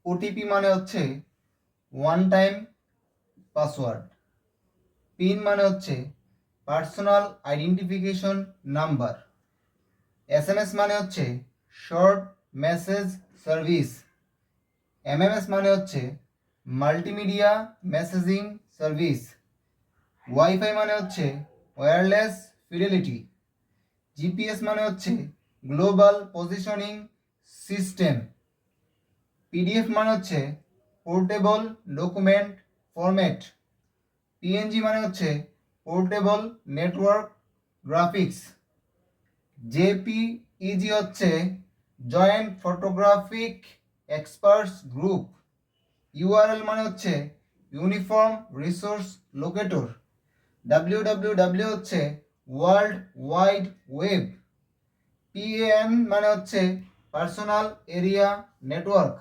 OTP মানে হচ্ছে one time password. Pin মানে হচ্ছে পার্সোনাল আইডেন্টিফিকেশন নাম্বার। এসএমএস মানে হচ্ছে শর্ট মেসেজ সার্ভিস। এমএমএস মানে হচ্ছে মাল্টিমিডিয়া মেসেজিং সার্ভিস। ওয়াইফাই মানে হচ্ছে ওয়্যারলেস ফিডেলিটি। জিপিএস মানে হচ্ছে গ্লোবাল পজিশনিং সিস্টেম। পিডিএফ মানে হচ্ছে পোর্টেবল ডকুমেন্ট ফরম্যাট। পিএনজি মানে হচ্ছে পোর্টেবল নেটওয়ার্ক গ্রাফিক্স। জেপিইজি হচ্ছে joint photographic experts group. URL মানে হচ্ছে ইউনিফর্ম রিসোর্স লোকেটর। ডাব্লিউডাব্লিউডাব্লিউ হচ্ছে ওয়ার্ল্ড ওয়াইড ওয়েব। পিএএন মানে হচ্ছে পার্সোনাল এরিয়া নেটওয়ার্ক।